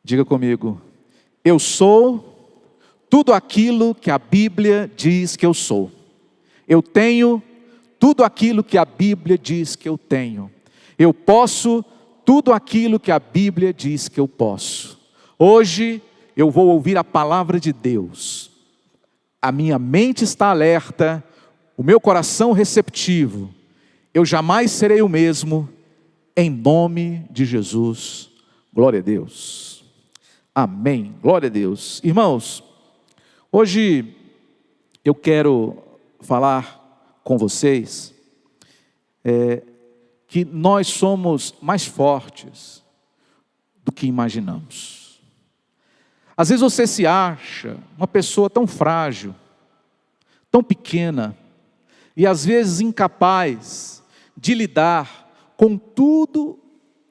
Diga comigo: eu sou tudo aquilo que a Bíblia diz que eu sou. Eu tenho tudo aquilo que a Bíblia diz que eu tenho. Eu posso tudo aquilo que a Bíblia diz que eu posso. Hoje eu vou ouvir a palavra de Deus. A minha mente está alerta, o meu coração receptivo. Eu jamais serei o mesmo, em nome de Jesus. Glória a Deus. Amém. Glória a Deus. Irmãos, hoje eu quero falar com vocês que nós somos mais fortes do que imaginamos. Às vezes você se acha uma pessoa tão frágil, tão pequena, e às vezes incapaz de lidar com tudo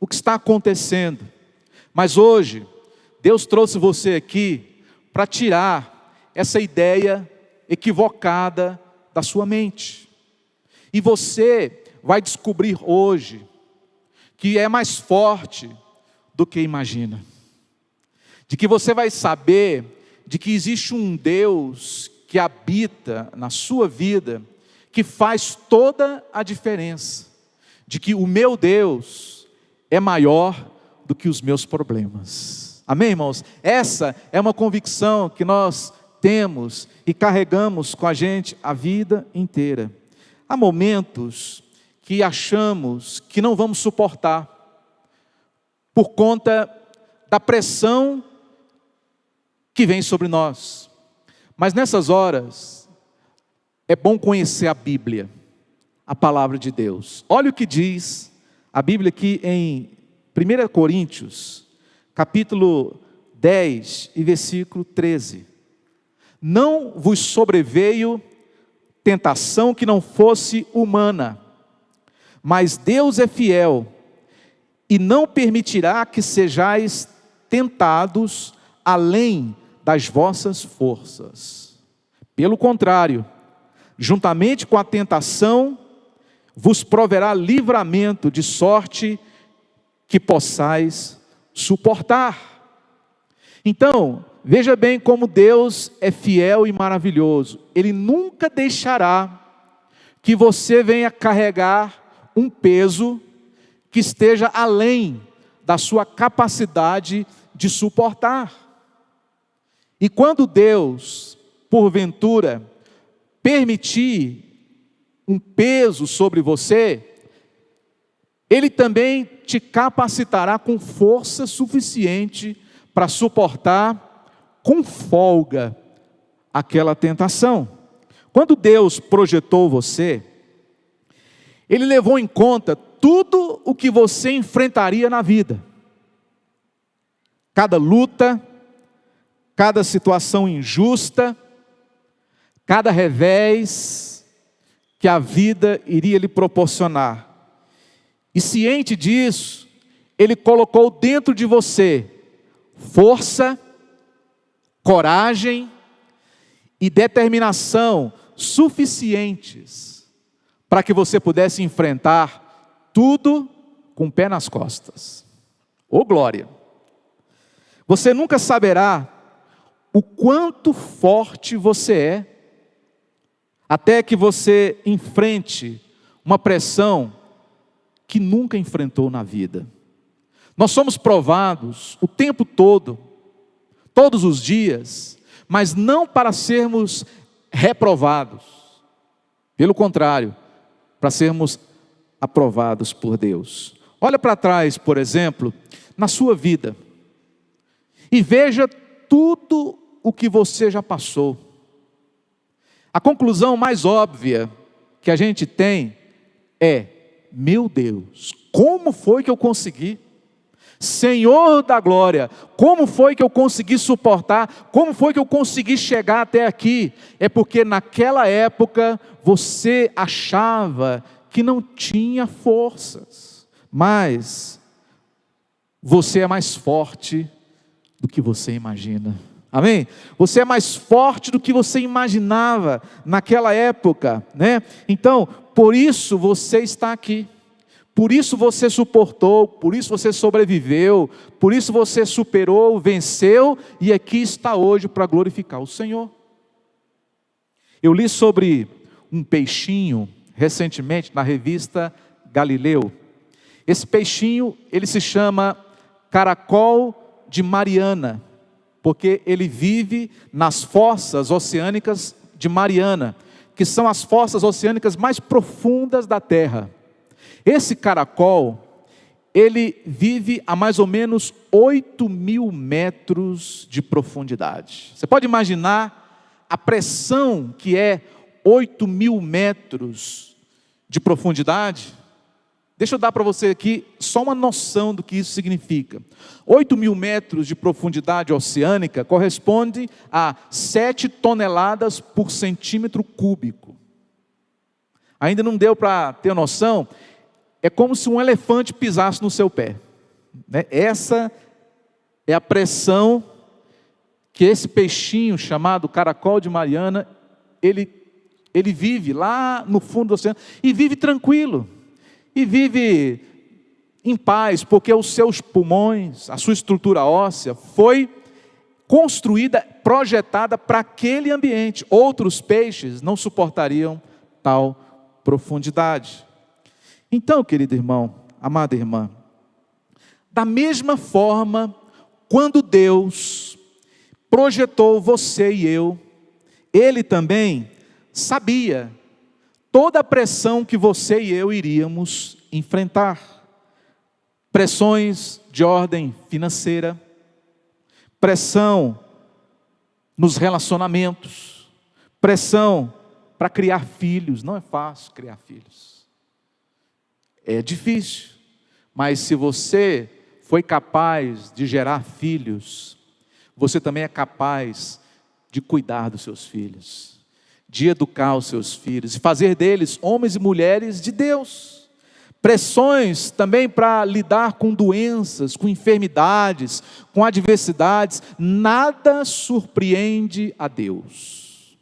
o que está acontecendo. Mas hoje, Deus trouxe você aqui para tirar essa ideia equivocada da sua mente. E você vai descobrir hoje que é mais forte do que imagina. De que você vai saber de que existe um Deus que habita na sua vida, que faz toda a diferença. De que o meu Deus é maior do que os meus problemas. Amém, irmãos? Essa é uma convicção que nós temos e carregamos com a gente a vida inteira. Há momentos que achamos que não vamos suportar, por conta da pressão que vem sobre nós. Mas nessas horas, é bom conhecer a Bíblia, a palavra de Deus. Olha o que diz a Bíblia aqui em 1 Coríntios, capítulo 10 e versículo 13. Não vos sobreveio tentação que não fosse humana, mas Deus é fiel e não permitirá que sejais tentados além das vossas forças. Pelo contrário, juntamente com a tentação, vos proverá livramento, de sorte que possais suportar. Então, veja bem como Deus é fiel e maravilhoso. Ele nunca deixará que você venha carregar um peso que esteja além da sua capacidade de suportar. E quando Deus, porventura, permitir um peso sobre você, Ele também te capacitará com força suficiente para suportar com folga aquela tentação. Quando Deus projetou você, Ele levou em conta tudo o que você enfrentaria na vida. Cada luta, cada situação injusta, cada revés que a vida iria lhe proporcionar. E ciente disso, Ele colocou dentro de você força, coragem e determinação suficientes para que você pudesse enfrentar tudo com o pé nas costas. Ô glória! Você nunca saberá o quanto forte você é, até que você enfrente uma pressão que nunca enfrentou na vida. Nós somos provados o tempo todo, todos os dias, mas não para sermos reprovados. Pelo contrário, para sermos aprovados por Deus. Olha para trás, por exemplo, na sua vida, e veja tudo o que você já passou. A conclusão mais óbvia que a gente tem é: meu Deus, como foi que eu consegui? Senhor da glória, como foi que eu consegui suportar? Como foi que eu consegui chegar até aqui? É porque naquela época você achava que não tinha forças, mas você é mais forte do que você imagina. Amém? Você é mais forte do que você imaginava naquela época, né? Então, por isso você está aqui. Por isso você suportou, por isso você sobreviveu, por isso você superou, venceu e aqui está hoje para glorificar o Senhor. Eu li sobre um peixinho recentemente na revista Galileu. Esse peixinho, ele se chama caracol de Mariana, porque ele vive nas fossas oceânicas de Mariana, que são as fossas oceânicas mais profundas da Terra. Esse caracol, ele vive a mais ou menos 8.000 metros de profundidade. Você pode imaginar a pressão que é 8.000 metros de profundidade? Deixa eu dar para você aqui só uma noção do que isso significa. 8.000 metros de profundidade oceânica corresponde a 7 toneladas por centímetro cúbico. Ainda não deu para ter noção? É como se um elefante pisasse no seu pé. Essa é a pressão que esse peixinho chamado caracol de Mariana, ele vive lá no fundo do oceano e vive tranquilo. E vive em paz, porque os seus pulmões, a sua estrutura óssea foi construída, projetada para aquele ambiente. Outros peixes não suportariam tal profundidade. Então, querido irmão, amada irmã, da mesma forma, quando Deus projetou você e eu, Ele também sabia toda a pressão que você e eu iríamos enfrentar. Pressões de ordem financeira, pressão nos relacionamentos, pressão para criar filhos. Não é fácil criar filhos. É difícil. Mas se você foi capaz de gerar filhos, você também é capaz de cuidar dos seus filhos, de educar os seus filhos e fazer deles homens e mulheres de Deus. Pressões também para lidar com doenças, com enfermidades, com adversidades. Nada surpreende a Deus.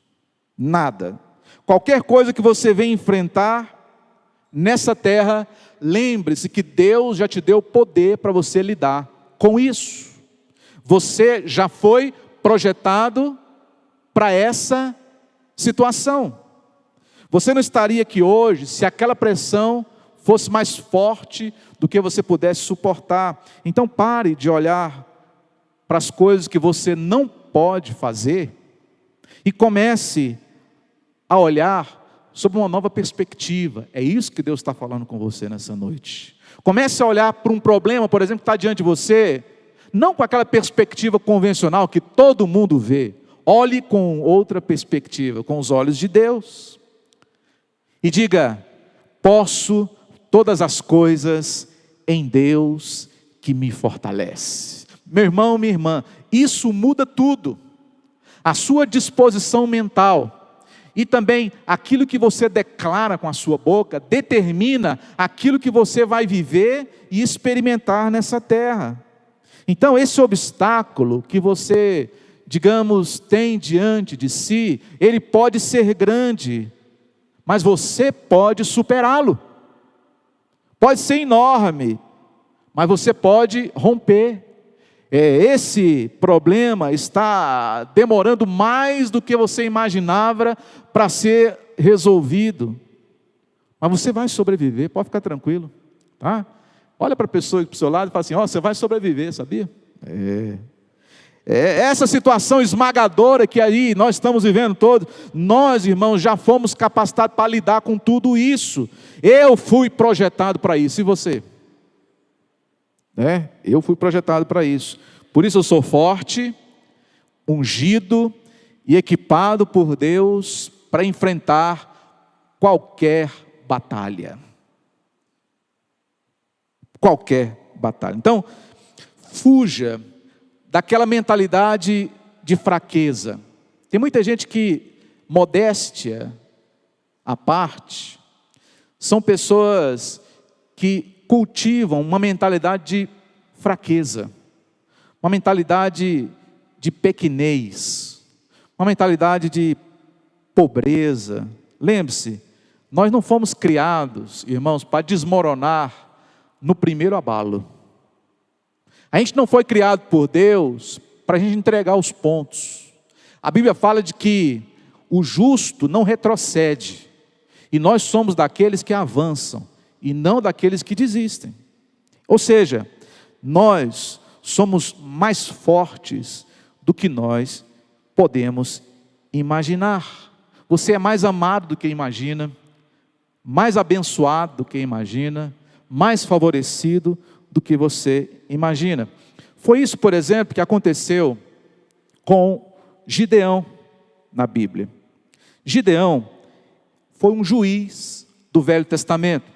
Nada. Qualquer coisa que você venha enfrentar nessa terra, lembre-se que Deus já te deu poder para você lidar com isso. Você já foi projetado para essa situação. Você não estaria aqui hoje se aquela pressão fosse mais forte do que você pudesse suportar. Então pare de olhar para as coisas que você não pode fazer e comece a olhar sob uma nova perspectiva. É isso que Deus está falando com você nessa noite. Comece a olhar para um problema, por exemplo, que está diante de você, não com aquela perspectiva convencional que todo mundo vê. Olhe com outra perspectiva, com os olhos de Deus. E diga: posso todas as coisas em Deus que me fortalece. Meu irmão, minha irmã, isso muda tudo. A sua disposição mental e também aquilo que você declara com a sua boca determina aquilo que você vai viver e experimentar nessa terra. Então esse obstáculo que você, digamos, tem diante de si, ele pode ser grande, mas você pode superá-lo. Pode ser enorme, mas você pode romper. Esse problema está demorando mais do que você imaginava para ser resolvido. Mas você vai sobreviver, pode ficar tranquilo, tá? Olha para a pessoa do seu lado e fala assim: ó, você vai sobreviver, sabia? Essa situação esmagadora que aí nós estamos vivendo todos, nós, irmãos, já fomos capacitados para lidar com tudo isso. Eu fui projetado para isso, e você? Eu fui projetado para isso. Por isso eu sou forte, ungido e equipado por Deus para enfrentar qualquer batalha. Qualquer batalha. Então, fuja daquela mentalidade de fraqueza. Tem muita gente que, modéstia à parte, são pessoas que cultivam uma mentalidade de fraqueza, uma mentalidade de pequenez, uma mentalidade de pobreza. Lembre-se, Nós não fomos criados, irmãos, para desmoronar no primeiro abalo. A gente não foi criado por Deus para a gente entregar os pontos. A Bíblia fala de que o justo não retrocede. E nós somos daqueles que avançam e não daqueles que desistem. Ou seja, nós somos mais fortes do que nós podemos imaginar. Você é mais amado do que imagina, mais abençoado do que imagina, mais favorecido do que você imagina. Foi isso, por exemplo, que aconteceu com Gideão na Bíblia. Gideão foi um juiz do Velho Testamento.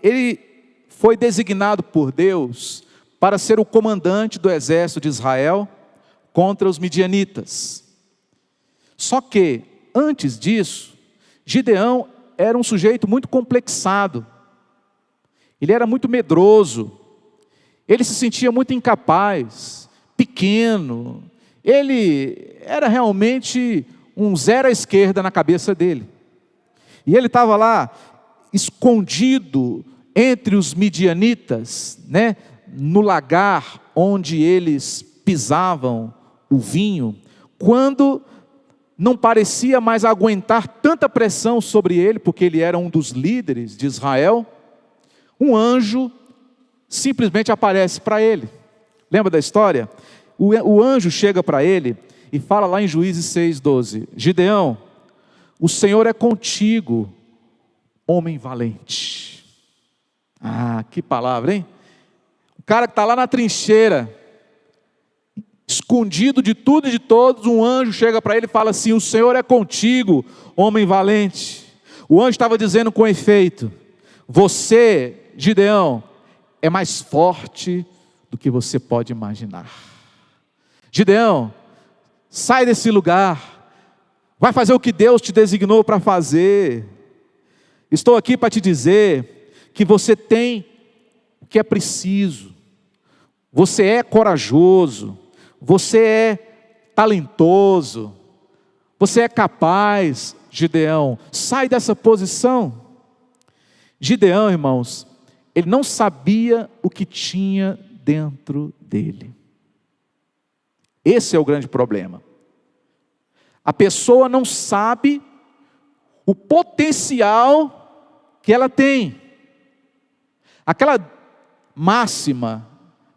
Ele foi designado por Deus para ser o comandante do exército de Israel contra os midianitas. Só que, antes disso, Gideão era um sujeito muito complexado. Ele era muito medroso. Ele se sentia muito incapaz, pequeno. Ele era realmente um zero à esquerda na cabeça dele. E ele estava lá, escondido entre os midianitas, né, no lagar onde eles pisavam o vinho, quando não parecia mais aguentar tanta pressão sobre ele, porque ele era um dos líderes de Israel, um anjo simplesmente aparece para ele. Lembra da história? O anjo chega para ele e fala lá em Juízes 6:12, Gideão, o Senhor é contigo, homem valente. Ah, que palavra, hein? O cara que está lá na trincheira, escondido de tudo e de todos, um anjo chega para ele e fala assim, o Senhor é contigo, homem valente. O anjo estava dizendo com efeito, você, Gideão, é mais forte do que você pode imaginar. Gideão, sai desse lugar, vai fazer o que Deus te designou para fazer. Estou aqui para te dizer que você tem o que é preciso, você é corajoso, você é talentoso, você é capaz, Gideão, sai dessa posição. Gideão, irmãos, ele não sabia o que tinha dentro dele. Esse é o grande problema. A pessoa não sabe o potencial que ela tem. Aquela máxima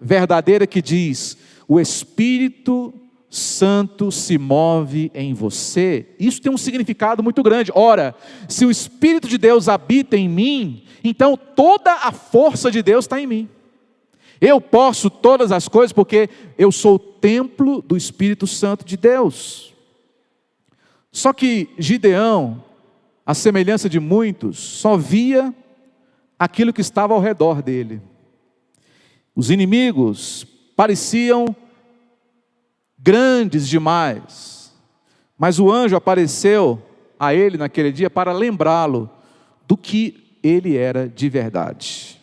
verdadeira que diz, o Espírito Santo se move em você, isso tem um significado muito grande. Ora, se o Espírito de Deus habita em mim, então toda a força de Deus está em mim. Eu posso todas as coisas porque eu sou o templo do Espírito Santo de Deus. Só que Gideão, à semelhança de muitos, só via aquilo que estava ao redor dele. Os inimigos pareciam grandes demais, mas o anjo apareceu a ele naquele dia para lembrá-lo do que ele era de verdade.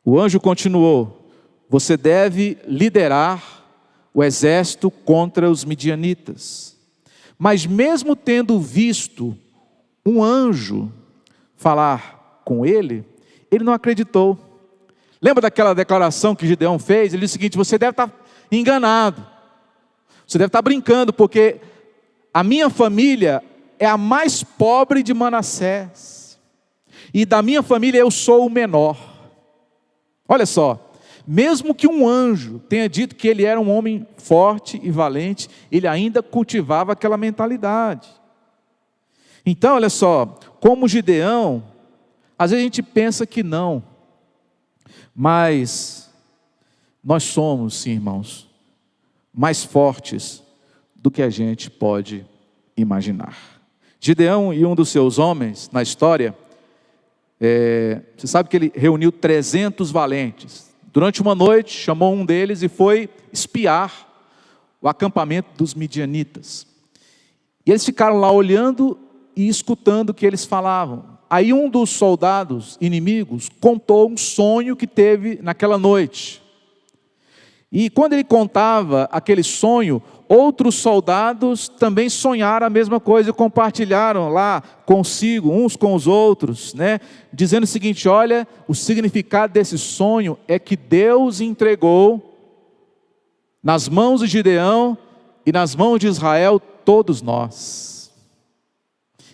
O anjo continuou, você deve liderar o exército contra os midianitas. Mas mesmo tendo visto um anjo falar com ele, ele não acreditou. Lembra daquela declaração que Gideão fez? Ele disse o seguinte, você deve estar enganado, você deve estar brincando, porque a minha família é a mais pobre de Manassés, e da minha família eu sou o menor. Olha só, mesmo que um anjo tenha dito que ele era um homem forte e valente, ele ainda cultivava aquela mentalidade. Então, olha só, como Gideão, às vezes a gente pensa que não, mas nós somos, sim, irmãos, mais fortes do que a gente pode imaginar. Gideão e um dos seus homens na história, você sabe que ele reuniu 300 valentes. Durante uma noite, chamou um deles e foi espiar o acampamento dos midianitas. E eles ficaram lá olhando e escutando o que eles falavam. Aí um dos soldados inimigos contou um sonho que teve naquela noite. E quando ele contava aquele sonho, outros soldados também sonharam a mesma coisa e compartilharam lá consigo, uns com os outros, né? Dizendo o seguinte: olha, o significado desse sonho é que Deus entregou nas mãos de Gideão e nas mãos de Israel todos nós.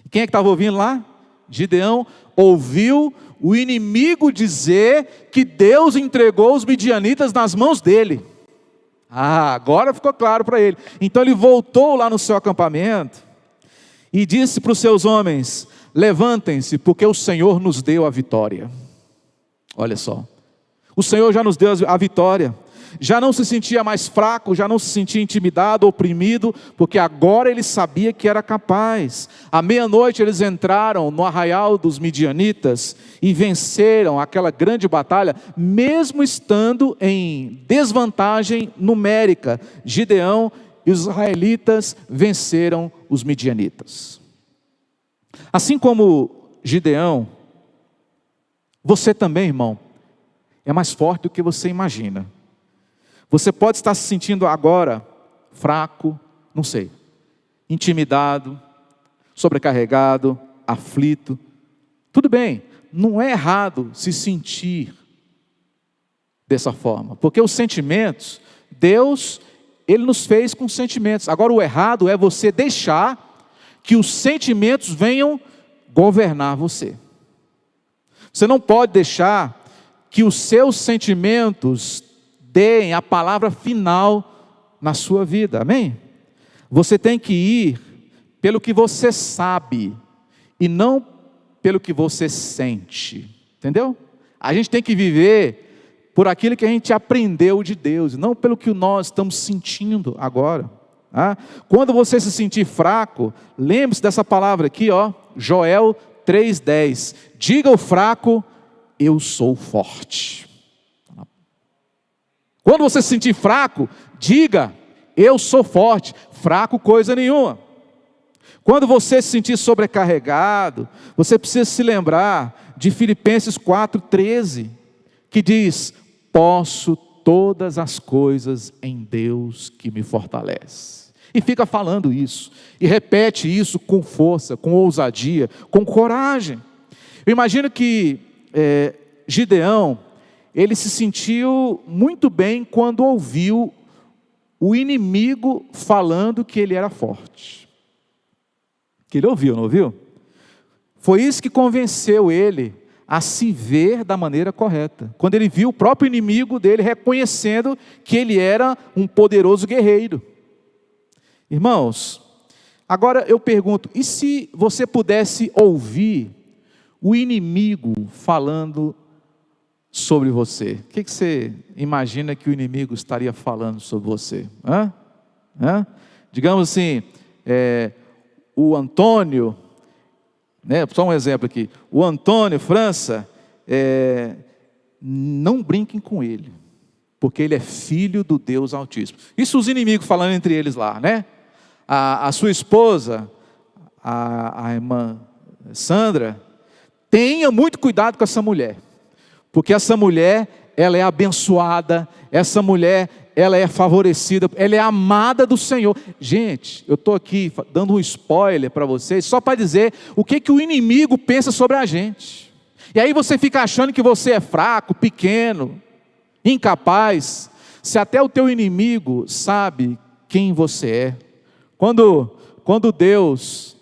E quem é que estava ouvindo lá? Gideão ouviu o inimigo dizer que Deus entregou os midianitas nas mãos dele. Agora ficou claro para ele. Então ele voltou lá no seu acampamento e disse para os seus homens: levantem-se, porque o Senhor nos deu a vitória. Olha só, o Senhor já nos deu a vitória. Já não se sentia mais fraco, já não se sentia intimidado, oprimido, porque agora ele sabia que era capaz. À meia-noite eles entraram no arraial dos midianitas e venceram aquela grande batalha, mesmo estando em desvantagem numérica. Gideão e os israelitas venceram os midianitas. Assim como Gideão, você também, irmão, é mais forte do que você imagina. Você pode estar se sentindo agora fraco, não sei, intimidado, sobrecarregado, aflito. Tudo bem, não é errado se sentir dessa forma, porque os sentimentos, Deus, Ele nos fez com sentimentos. Agora o errado é você deixar que os sentimentos venham governar você. Você não pode deixar que os seus sentimentos deem a palavra final na sua vida, amém? Você tem que ir pelo que você sabe e não pelo que você sente, entendeu? A gente tem que viver por aquilo que a gente aprendeu de Deus, não pelo que nós estamos sentindo agora. Tá? Quando você se sentir fraco, lembre-se dessa palavra aqui, ó, Joel 3,10, diga ao fraco: eu sou forte. Quando você se sentir fraco, diga: eu sou forte. Fraco coisa nenhuma. Quando você se sentir sobrecarregado, você precisa se lembrar de Filipenses 4,13, que diz: posso todas as coisas em Deus que me fortalece. E fica falando isso, e repete isso com força, com ousadia, com coragem. Eu imagino que Gideão, ele se sentiu muito bem quando ouviu o inimigo falando que ele era forte. Que ele ouviu, não ouviu? Foi isso que convenceu ele a se ver da maneira correta. Quando ele viu o próprio inimigo dele reconhecendo que ele era um poderoso guerreiro. Irmãos, agora eu pergunto, e se você pudesse ouvir o inimigo falando sobre você? O que você imagina que o inimigo estaria falando sobre você? Digamos assim, o Antônio, né, só um exemplo aqui, o Antônio França, não brinquem com ele, porque ele é filho do Deus Altíssimo. Isso os inimigos falando entre eles lá, né? A sua esposa, a irmã Sandra, tenha muito cuidado com essa mulher, porque essa mulher, ela é abençoada, essa mulher, ela é favorecida, ela é amada do Senhor. Gente, eu estou aqui dando um spoiler para vocês, só para dizer o que o inimigo pensa sobre a gente. E aí você fica achando que você é fraco, pequeno, incapaz, se até o teu inimigo sabe quem você é. Quando Deus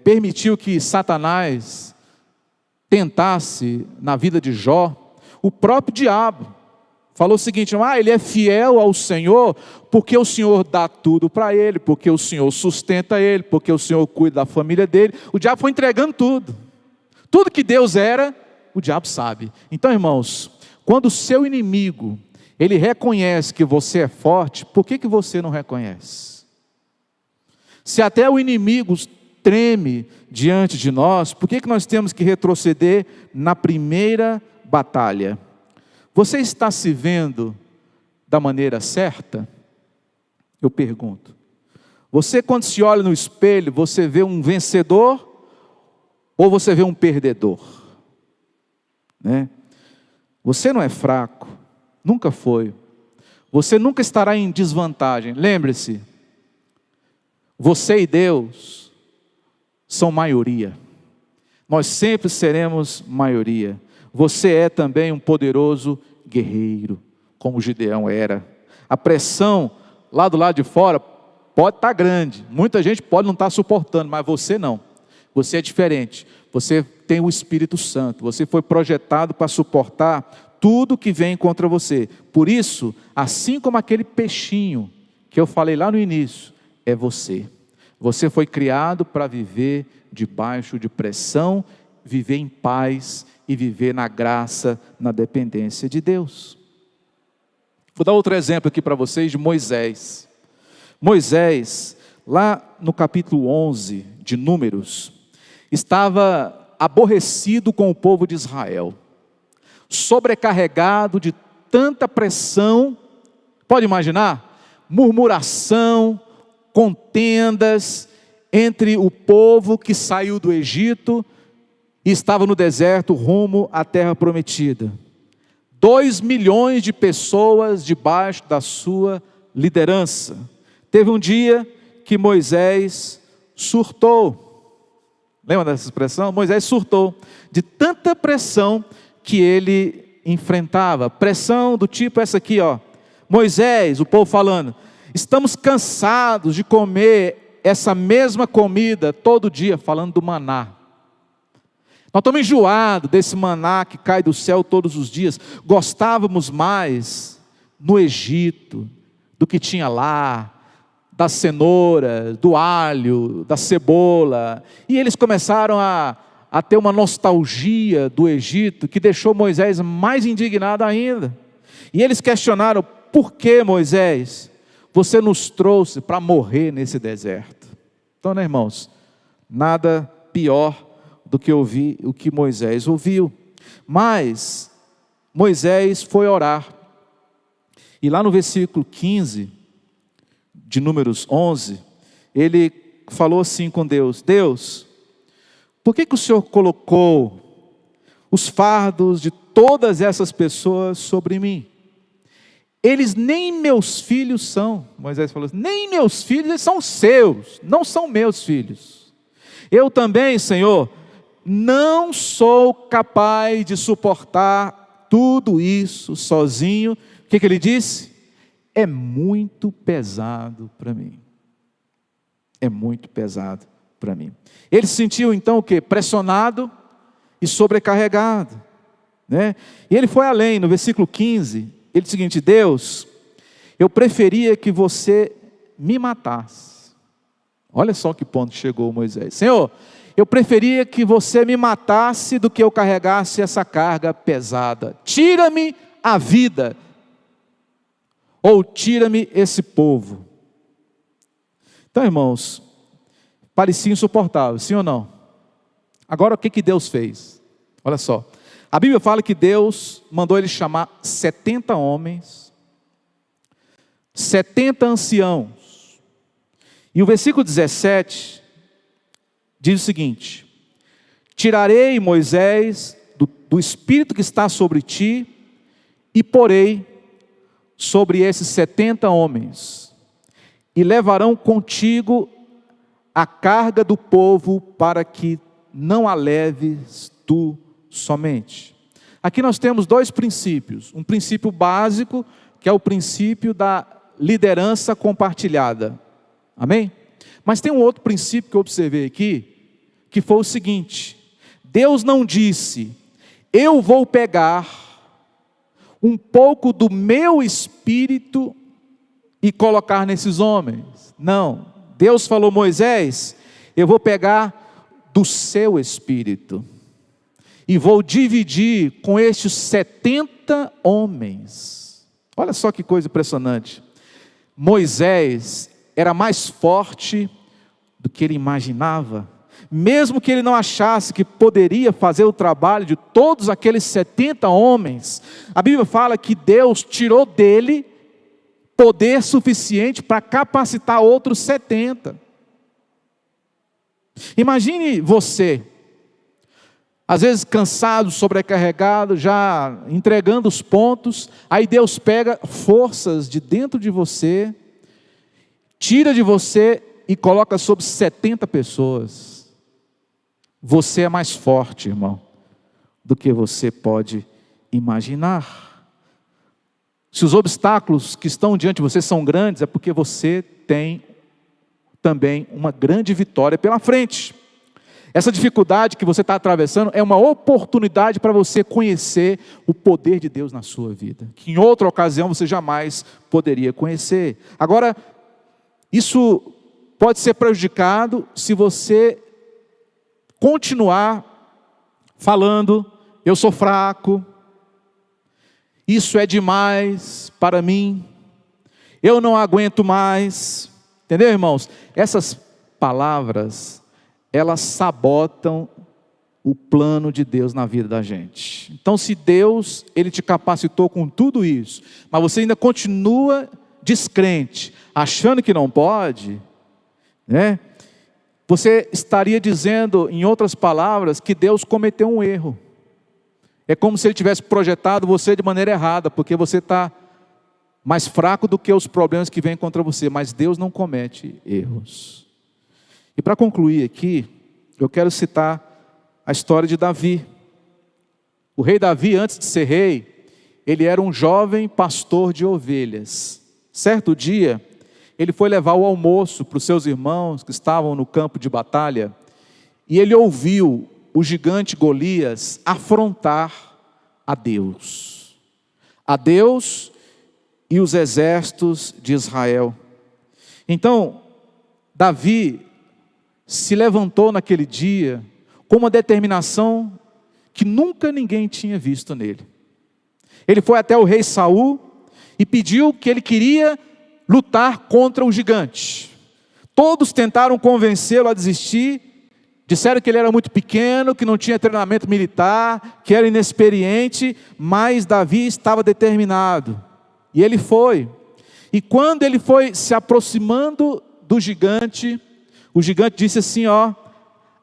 permitiu que Satanás tentasse na vida de Jó, o próprio diabo falou o seguinte: ele é fiel ao Senhor, porque o Senhor dá tudo para ele, porque o Senhor sustenta ele, porque o Senhor cuida da família dele. O diabo foi entregando tudo que Deus era, o diabo sabe. Então, irmãos, quando o seu inimigo, ele reconhece que você é forte, por que você não reconhece? Se até o inimigo treme diante de nós, por que nós temos que retroceder na primeira batalha? Você está se vendo da maneira certa? Eu pergunto. Você, quando se olha no espelho, você vê um vencedor ou você vê um perdedor? Né? Você não é fraco, nunca foi. Você nunca estará em desvantagem. Lembre-se, você e Deus são maioria. Nós sempre seremos maioria. Você é também um poderoso guerreiro, como Gideão era. A pressão lá do lado de fora pode estar grande. Muita gente pode não estar suportando, mas você não. Você é diferente. Você tem o Espírito Santo. Você foi projetado para suportar tudo que vem contra você. Por isso, assim como aquele peixinho que eu falei lá no início, é você. Você foi criado para viver debaixo de pressão, viver em paz e viver na graça, na dependência de Deus. Vou dar outro exemplo aqui para vocês de Moisés. Moisés, lá no capítulo 11 de Números, estava aborrecido com o povo de Israel, sobrecarregado de tanta pressão, pode imaginar? Murmuração, contendas entre o povo que saiu do Egito e estava no deserto rumo à terra prometida. 2 milhões de pessoas debaixo da sua liderança. Teve um dia que Moisés surtou. Lembra dessa expressão? Moisés surtou de tanta pressão que ele enfrentava. Pressão do tipo essa aqui, ó. Moisés, o povo falando, estamos cansados de comer essa mesma comida todo dia, falando do maná. Nós estamos enjoados desse maná que cai do céu todos os dias. Gostávamos mais no Egito do que tinha lá, da cenoura, do alho, da cebola. E eles começaram a ter uma nostalgia do Egito que deixou Moisés mais indignado ainda. E eles questionaram: por que, Moisés, você nos trouxe para morrer nesse deserto? Então, né, irmãos, nada pior do que ouvir o que Moisés ouviu. Mas Moisés foi orar. E lá no versículo 15 de Números 11, ele falou assim com Deus: Deus, por que o Senhor colocou os fardos de todas essas pessoas sobre mim? Eles nem meus filhos são. Moisés falou assim: nem meus filhos, eles são seus, não são meus filhos. Eu também, Senhor, não sou capaz de suportar tudo isso sozinho. O que ele disse? É muito pesado para mim. É muito pesado para mim. Ele se sentiu então o quê? Pressionado e sobrecarregado, né? E ele foi além, no versículo 15, ele disse o seguinte: Deus, eu preferia que você me matasse. Olha só que ponto chegou Moisés. Senhor, eu preferia que você me matasse do que eu carregasse essa carga pesada. Tira-me a vida, ou tira-me esse povo. Então, irmãos, parecia insuportável, sim ou não? Agora o que Deus fez? Olha só, a Bíblia fala que Deus mandou ele chamar 70 homens, 70 anciãos, e o versículo 17 diz o seguinte: tirarei, Moisés, do espírito que está sobre ti, e porei sobre esses 70 homens, e levarão contigo a carga do povo, para que não a leves tu somente. Aqui nós temos 2 princípios. Um princípio básico, que é o princípio da liderança compartilhada. Amém? Mas tem um outro princípio que eu observei aqui, que foi o seguinte: Deus não disse, eu vou pegar um pouco do meu espírito e colocar nesses homens. Não, Deus falou: Moisés, eu vou pegar do seu espírito e vou dividir com estes 70 homens. Olha só que coisa impressionante. Moisés era mais forte do que ele imaginava. Mesmo que ele não achasse que poderia fazer o trabalho de todos aqueles 70 homens, a Bíblia fala que Deus tirou dele poder suficiente para capacitar outros 70. Imagine você, às vezes cansado, sobrecarregado, já entregando os pontos, aí Deus pega forças de dentro de você, tira de você e coloca sobre 70 pessoas. Você é mais forte, irmão, do que você pode imaginar. Se os obstáculos que estão diante de você são grandes, é porque você tem também uma grande vitória pela frente. Essa dificuldade que você está atravessando é uma oportunidade para você conhecer o poder de Deus na sua vida, que em outra ocasião você jamais poderia conhecer. Agora, isso pode ser prejudicado se você continuar falando: eu sou fraco, isso é demais para mim, eu não aguento mais. Entendeu, irmãos? Essas palavras, elas sabotam o plano de Deus na vida da gente. Então, se Deus, Ele te capacitou com tudo isso, mas você ainda continua descrente, achando que não pode, né? Você estaria dizendo, em outras palavras, que Deus cometeu um erro. É como se Ele tivesse projetado você de maneira errada, porque você está mais fraco do que os problemas que vêm contra você, mas Deus não comete erros. E para concluir aqui, eu quero citar a história de Davi. O rei Davi, antes de ser rei, ele era um jovem pastor de ovelhas. Certo dia, ele foi levar o almoço para os seus irmãos que estavam no campo de batalha, e ele ouviu o gigante Golias afrontar a Deus e os exércitos de Israel. Então, Davi se levantou naquele dia com uma determinação que nunca ninguém tinha visto nele. Ele foi até o rei Saul e pediu que ele queria lutar contra o gigante. Todos tentaram convencê-lo a desistir, disseram que ele era muito pequeno, que não tinha treinamento militar, que era inexperiente, mas Davi estava determinado. E ele foi. E quando ele foi se aproximando do gigante, o gigante disse assim: ó,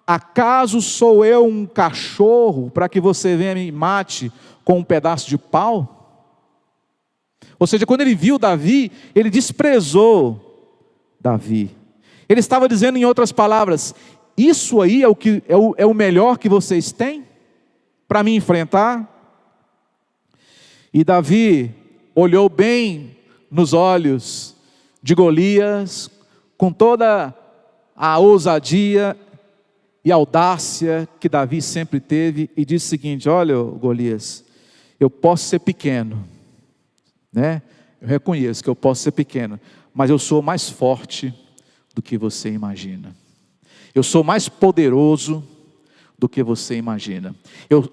acaso sou eu um cachorro para que você venha me mate com um pedaço de pau? Ou seja, quando ele viu Davi, ele desprezou Davi. Ele estava dizendo, em outras palavras: isso aí é o melhor que vocês têm para me enfrentar? E Davi olhou bem nos olhos de Golias, com toda a ousadia e audácia que Davi sempre teve, e disse o seguinte: olha, Golias, eu posso ser pequeno, né? Eu reconheço que eu posso ser pequeno, mas eu sou mais forte do que você imagina. Eu sou mais poderoso do que você imagina.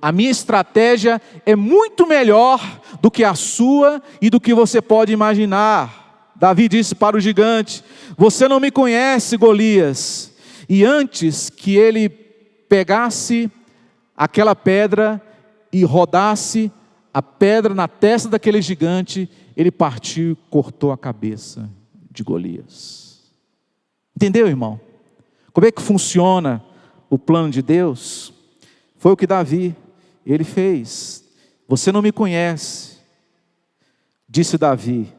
A minha estratégia é muito melhor do que a sua e do que você pode imaginar. Davi disse para o gigante: você não me conhece, Golias. E antes que ele pegasse aquela pedra e rodasse a pedra na testa daquele gigante, ele partiu e cortou a cabeça de Golias. Entendeu, irmão? Como é que funciona o plano de Deus? Foi o que Davi, ele fez. Você não me conhece, disse Davi.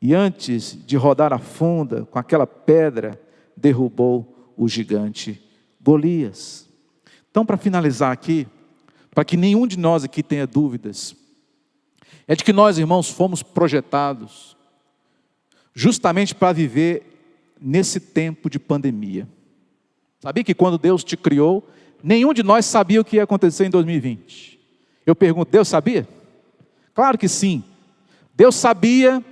E antes de rodar a funda com aquela pedra, derrubou o gigante Golias. Então, para finalizar aqui, para que nenhum de nós aqui tenha dúvidas, é de que nós, irmãos, fomos projetados justamente para viver nesse tempo de pandemia. Sabia que quando Deus te criou, nenhum de nós sabia o que ia acontecer em 2020. Eu pergunto, Deus sabia? Claro que sim. Deus sabia,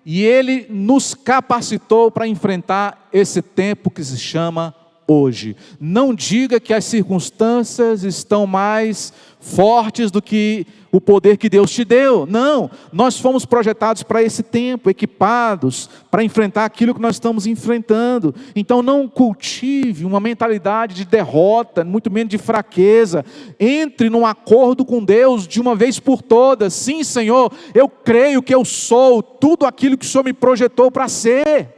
e Ele nos capacitou para enfrentar esse tempo que se chama hoje. Não diga que as circunstâncias estão mais fortes do que o poder que Deus te deu. Não, nós fomos projetados para esse tempo, equipados para enfrentar aquilo que nós estamos enfrentando. Então não cultive uma mentalidade de derrota, muito menos de fraqueza. Entre num acordo com Deus de uma vez por todas. Sim, Senhor, eu creio que eu sou tudo aquilo que o Senhor me projetou para ser.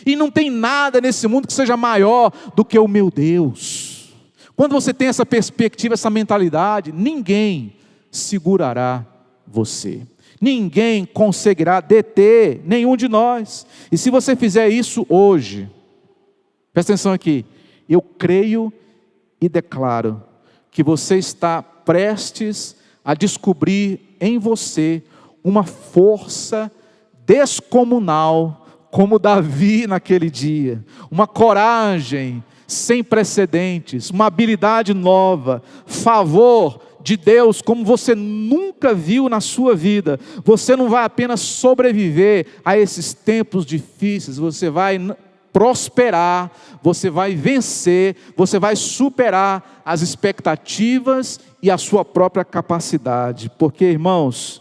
E não tem nada nesse mundo que seja maior do que o meu Deus. Quando você tem essa perspectiva, essa mentalidade, ninguém segurará você. Ninguém conseguirá deter nenhum de nós. E se você fizer isso hoje, presta atenção aqui, eu creio e declaro que você está prestes a descobrir em você uma força descomunal, como Davi naquele dia, uma coragem sem precedentes, uma habilidade nova, favor de Deus como você nunca viu na sua vida. Você não vai apenas sobreviver a esses tempos difíceis, você vai prosperar, você vai vencer, você vai superar as expectativas e a sua própria capacidade, porque, irmãos,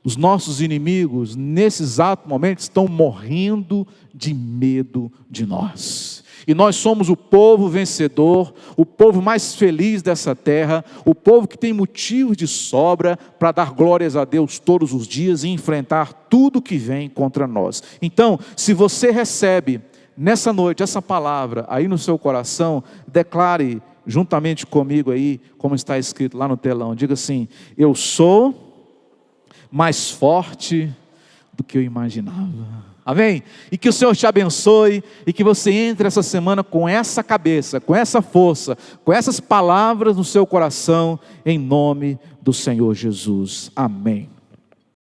os nossos inimigos, nesse exato momento, estão morrendo de medo de nós. E nós somos o povo vencedor, o povo mais feliz dessa terra, o povo que tem motivos de sobra para dar glórias a Deus todos os dias e enfrentar tudo que vem contra nós. Então, se você recebe nessa noite essa palavra aí no seu coração, declare juntamente comigo aí, como está escrito lá no telão, diga assim: eu sou mais forte do que eu imaginava. Amém? E que o Senhor te abençoe, e que você entre essa semana com essa cabeça, com essa força, com essas palavras no seu coração, em nome do Senhor Jesus. Amém.